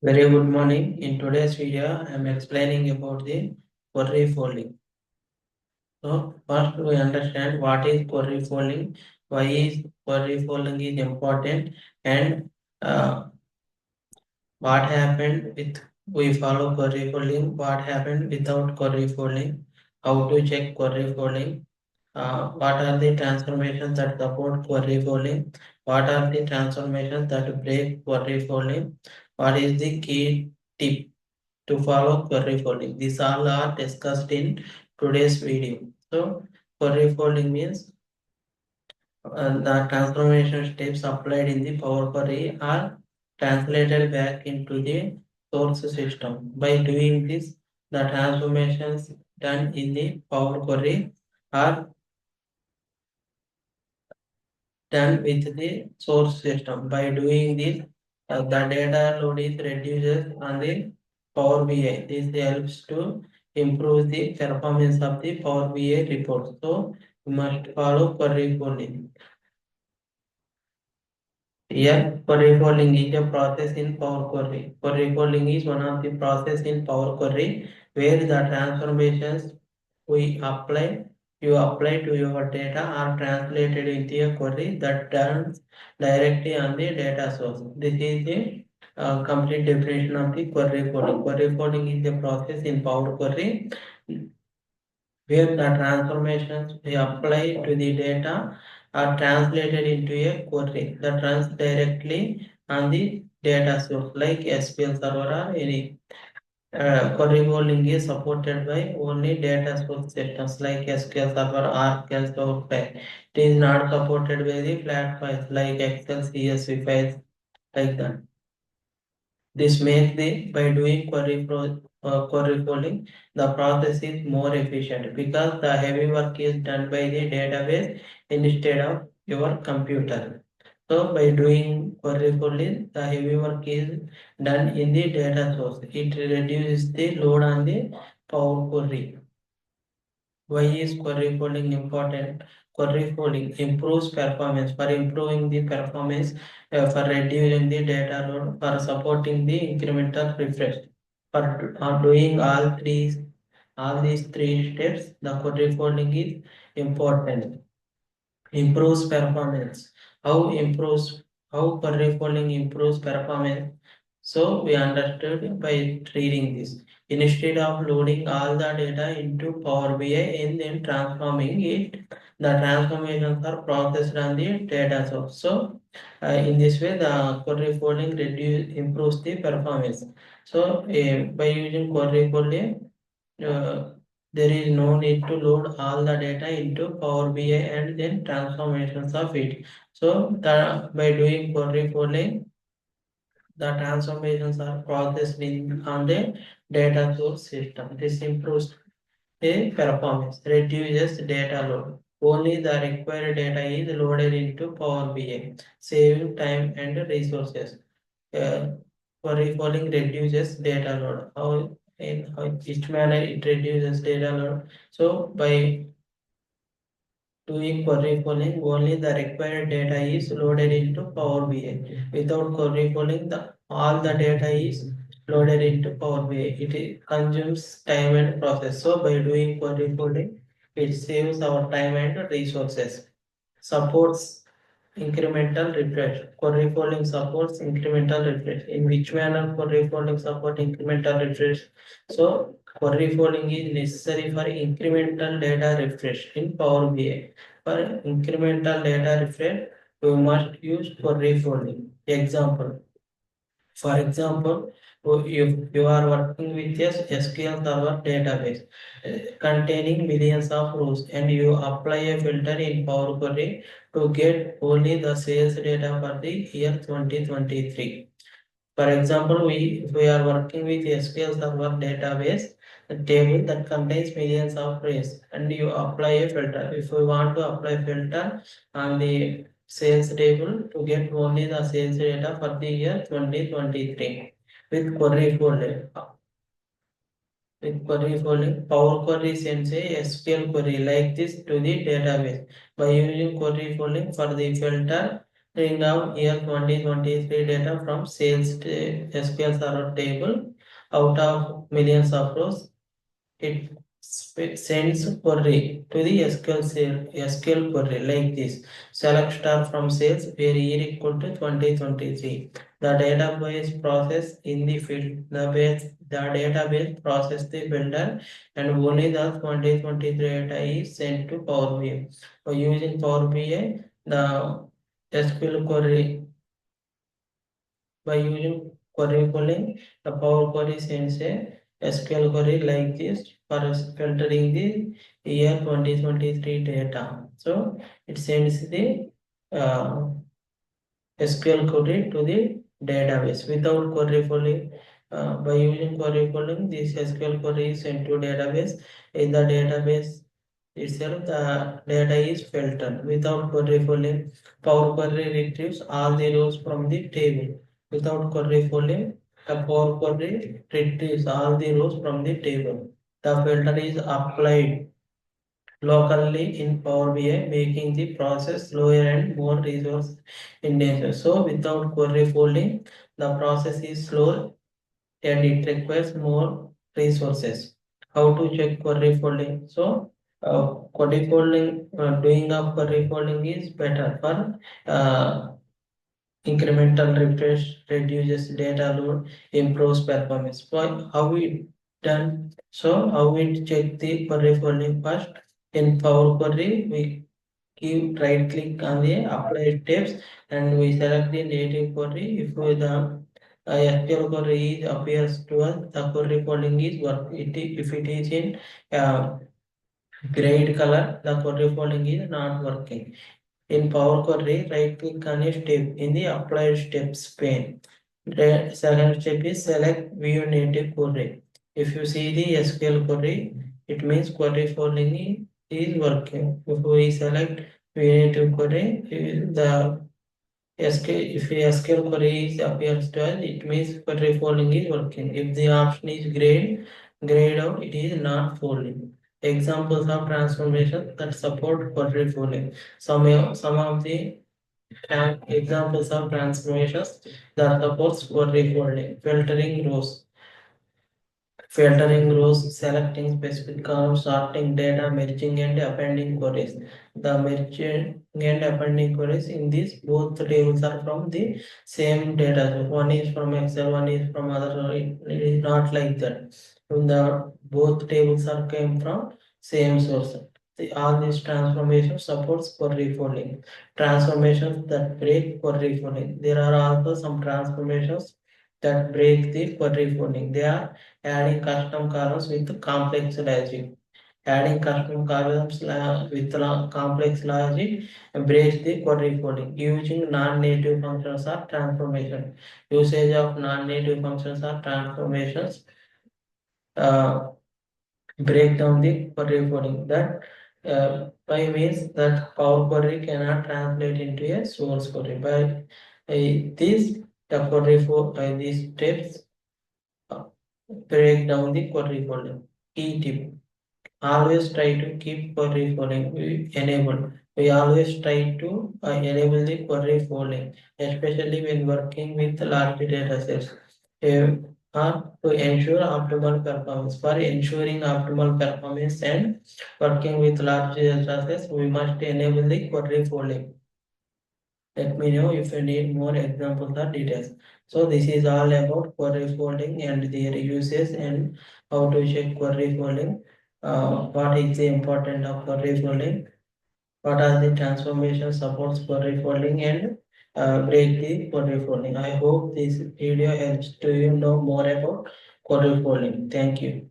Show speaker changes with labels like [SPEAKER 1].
[SPEAKER 1] Very good morning. In today's video, I am explaining about the query folding. So first we understand what is query folding, why is query folding is important, and uh, what happened with we follow query folding, what happened without query folding, how to check query folding, what are the transformations that support query folding, what are the transformations that break query folding, what is the key tip to follow query folding. These all are discussed in today's video. So query folding means the transformation steps applied in the Power Query are translated back into the source system. By doing this, the transformations done in the Power Query are done with the source system. By doing this, the data load is reduces on the Power BI. This helps to improve the performance of the Power BI report. So you must follow query folding. Here, query folding is a process in Power Query. Query folding is one of the process in Power Query where the transformations we apply you apply to your data are translated into a query that turns directly on the data source. This is the complete definition of the query folding. Query folding is a process in Power Query where the transformations we apply to the data are translated into a query that runs directly on the data source like SQL Server or any query folding is supported by only data source systems like SQL Server, Oracle, Snowflake. It is not supported by the flat files like Excel, CSV files like that. This makes the by doing query folding, the process is more efficient because the heavy work is done by the database instead of your computer. So by doing query folding, the heavy work is done in the data source. It reduces the load on the Power Query. Why is query folding important? Query folding improves performance. For improving the performance, for reducing the data load, for supporting the incremental refresh. For doing all these three steps, the query folding is important. Improves performance. How query folding improves performance? So we understood by reading this. Instead of loading all the data into Power BI and then transforming it, the transformations are processed on the data source. So in this way, the query folding improves the performance. So by using query folding, uh, there is no need to load all the data into Power BI and then transformations of it. So by doing query folding, the transformations are processed on the data source system. This improves the performance, reduces data load. Only the required data is loaded into Power BI, saving time and resources. Uh, Query folding reduces data load. In which manner it reduces data load? So by doing query folding, only the required data is loaded into Power BI. Without query folding, all the data is loaded into Power BI. Consumes time and process. So by doing query folding, it saves our time and resources. Supports incremental refresh. Query folding supports incremental refresh. In which manner query folding support incremental refresh? So query folding is necessary for incremental data refresh in Power BI. For incremental data refresh, we must use query folding. For example, if you are working with a SQL Server database containing millions of rows and you apply a filter in Power Query to get only the sales data for the year 2023. For example, if we are working with SQL Server database, a table that contains millions of rows, and you apply a filter. If we want to apply filter on the sales table to get only the sales data for the year 2023 with query folding. With query folding, Power Query sends a SQL query like this to the database. By using query folding for the filter, bring out year 2023 data from sales SQL Server table. Out of millions of rows, it sends query to the SQL query like this. Select star from sales where year equal to 2023. The database process in the field. The database process the builder and only the 2023 data is sent to Power BI. For using Power BI, the SQL query by using query calling, the Power Query sends a SQL query like this for filtering the year 2023 data. So it sends the uh, SQL query to the database without query calling. By using query calling, this SQL query is sent to database. In the database itself, the data is filtered. Without query calling, Power Query retrieves all the rows from the table. Without query calling, the Power Query retrieves all the rows from the table. The filter is applied locally in Power BI, making the process slower and more resource intensive. So without query folding, the process is slow and it requires more resources. How to check query folding? So query folding, doing of query folding is better for incremental refresh reduces data load, improves performance. How we done? So how we check the query folding first? In Power Query, we give right click on the apply steps and we select the native query. If the SQL query appears to us, the query folding is work. If it is in uh, gray color, the query folding is not working. In Power Query, right click on a step in the applied steps pane. The second step is select view native query. If you see the SQL query, it means query folding is working. If we select view native query, the if the SQL query is appears to us, it means query folding is working. If the option is grayed out, it is not folding. Examples of transformations that support query folding. Some of the examples of transformations that supports query folding. Filtering rows, selecting specific columns, sorting data, merging and appending queries. The merging and appending queries in these both tables are from the same data. So one is from Excel, one is from other. So it is not like that. When the both tables are came from same source. All these transformations supports query folding. Transformations that break query folding. There are also some transformations that break the query folding. They are adding custom columns with complex logic. Adding custom columns with complex logic breaks the query coding. Using non-native functions or transformation. Usage of non-native functions or transformations uh, break down the query coding. That by means that Power Query cannot translate into a source query. By this, the query for these steps break down the query coding. Key tip. Always try to keep query folding enabled. We always try to enable the query folding, especially when working with large data sets. Or to ensure optimal performance. For ensuring optimal performance and working with large data sets, we must enable the query folding. Let me know if you need more examples or details. So this is all about query folding and their uses and how to check query folding. What is the importance of query folding? What are the transformation supports query folding and break the query folding. I hope this video helps to you know more about query folding. Thank you.